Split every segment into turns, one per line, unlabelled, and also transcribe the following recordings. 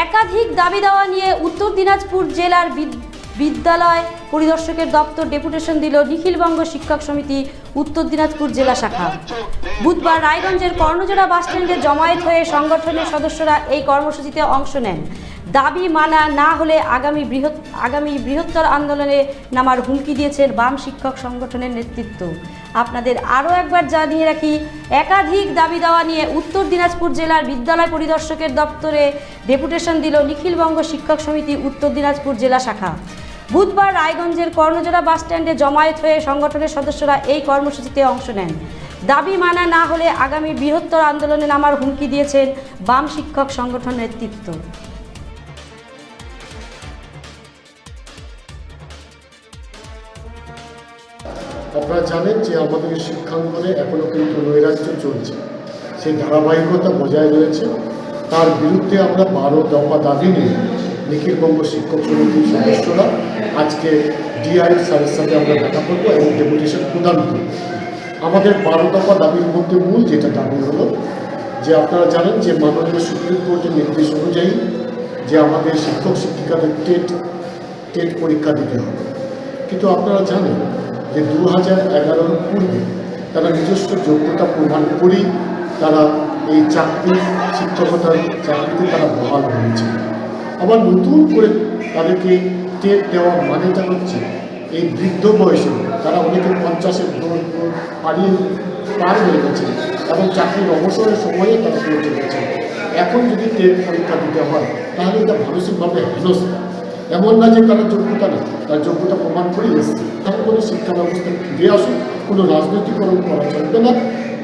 একাধিক দাবি দেওয়া নিয়ে উত্তর দিনাজপুর জেলার বিদ্যালয় পরিদর্শকের দপ্তর ডেপুটেশন দিল নিখিলবঙ্গ শিক্ষক সমিতি উত্তর দিনাজপুর জেলা শাখা। বুধবার রায়গঞ্জের কর্ণজোড়া বাসস্ট্যান্ডে জমায়েত হয়ে সংগঠনের সদস্যরা এই কর্মসূচিতে অংশ নেন। দাবি মানা না হলে আগামী বৃহত্তর আন্দোলনে নামার হুমকি দিয়েছেন বাম শিক্ষক সংগঠনের নেতৃত্ব। আপনাদের আরও একবার জানিয়ে রাখি, একাধিক দাবি দেওয়া নিয়ে উত্তর দিনাজপুর জেলার বিদ্যালয় পরিদর্শকের দপ্তরে ডেপুটেশন দিল নিখিলবঙ্গ শিক্ষক সমিতি উত্তর দিনাজপুর জেলা শাখা। বুধবার রায়গঞ্জের কর্ণজোড়া বাসস্ট্যান্ডে জমায়েত হয়ে সংগঠনের সদস্যরা এই কর্মসূচিতে অংশ নেন। দাবি মানা না হলে আগামী বৃহত্তর আন্দোলনে নামার হুমকি দিয়েছেন বাম শিক্ষক সংগঠন নেতৃত্ব।
আপনারা জানেন যে আমাদের শিক্ষাঙ্গনে এখনও কিন্তু নৈরাজ্য চলছে, সেই ধারাবাহিকতা বজায় রয়েছে। তার বিরুদ্ধে আমরা 12 দফা দাবি নিয়ে নিখিলবঙ্গ শিক্ষক সমিতির সদস্যরা আজকে ডিআই স্যারের সাথে আমরা দেখা করবো এবং ডেপুটেশন প্রদান করব। আমাদের 12 দফা দাবির মধ্যে মূল যেটা দাবি হলো যে আপনারা জানেন যে মাননীয় সুপ্রিম কোর্টের নির্দেশ অনুযায়ী যে আমাদের শিক্ষক শিক্ষিকাদের টেট পরীক্ষা দিতে হবে, কিন্তু আপনারা জানেন যে 2011 পূর্বে তারা নিজস্ব যোগ্যতা প্রমাণ করেই তারা এই শিক্ষকতার চাকরিতে তারা বহাল হয়েছে। আবার নতুন করে তাদেরকে টেট দেওয়া মানেটা হচ্ছে এই বৃদ্ধ বয়সে তারা অনেকে 50-এর পার হয়ে গেছে এবং চাকরির অবসরের সময়ে তারা পৌঁছে গেছে। এখন যদি টেট পরীক্ষা দিতে হয় তাহলে এটা মানসিকভাবে হেনস্থা। এমন না যে তারা যোগ্যতা না, তার যোগ্যতা প্রমাণ করেই এসছে। তার কোনো শিক্ষা ব্যবস্থা ফিরে আসুন, কোনো রাজনৈতিকরণ করা চলবে না,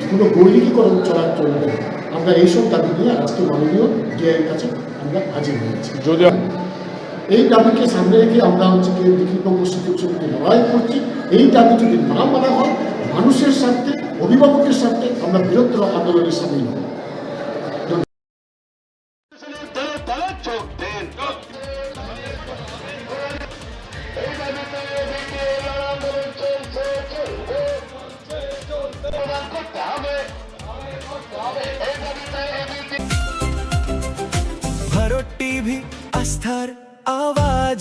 কোনো গৈরিকীকরণ চলা চলবে না। আমরা এইসব দাবি নিয়ে আজকে মাননীয় ডিআইয়ের কাছে আমরা হাজির হয়েছি। যদি এই দাবিকে সামনে রেখে আমরা নিখিলবঙ্গ শিক্ষক সমিতি লড়াই করছি। এই দাবি যদি না মানা হয়, মানুষের স্বার্থে, অভিভাবকের স্বার্থে আমরা বৃহত্তর আন্দোলনে সামিল হব।
ভারত টিভি, আস্থার আওয়াজ।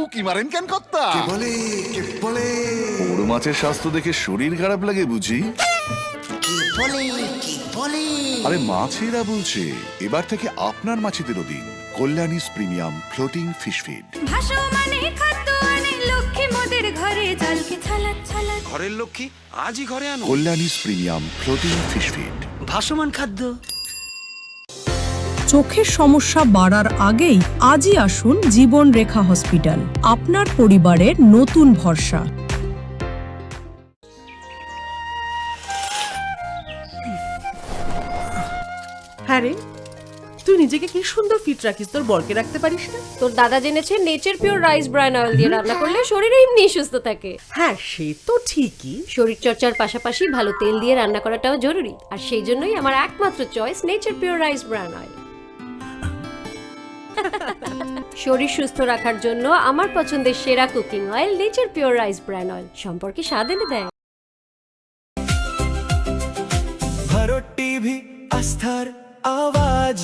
উকি মারেন কেন কর্তা?
বলে
বড় মাছের স্বাস্থ্য দেখে শরীর খারাপ লাগে বুঝি? আরে মাছেরা বলছে, এবার থেকে আপনার মাছেদেরও দিন কল্যাণীস প্রিমিয়াম ফ্লোটিং ফিশ ফিড।
ঘরের লক্ষ্মী আজই ঘরে আনো।
কল্যাণীস প্রিমিয়াম ফ্লোটিং ফিশ ফিড
ভাসমান খাদ্য।
চোখের সমস্যা বাড়ার আগেই আজই আসুন জীবন রেখা হসপিটাল, আপনার পরিবারের নতুন ভরসা।
হ্যাঁ রে, তুই নিজেকে কি সুন্দর ফিট রাখিস, তোর বরকে রাখতে পারিস না?
তোর দাদা জেনেছে nature pure rice bran oil দিয়ে রান্না করলে শরীর এমনি সুস্থ থাকে।
হ্যাঁ সে তো ঠিকই,
শরীর চর্চার পাশাপাশি ভালো তেল দিয়ে রান্না করাটাও জরুরি, আর সেই জন্যই আমার একমাত্র choice nature pure rice bran oil. শরীর সুস্থ রাখার জন্য আমার পছন্দের সেরা cooking oil nature pure rice bran oil, সম্পর্কে স্বাদ এনে দেয়।
ভারত টিভি, আস্থার আওয়াজ।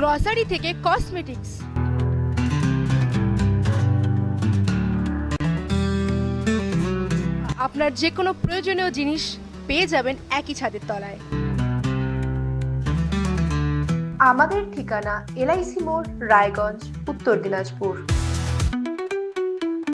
গ্রসারি থেকে কসমেটিক্স, আপনার যে কোনো প্রয়োজনীয় জিনিস পেয়ে যাবেন একই ছাদের তলায়।
আমাদের ঠিকানা LIC মোড়, রায়গঞ্জ, উত্তর দিনাজপুর।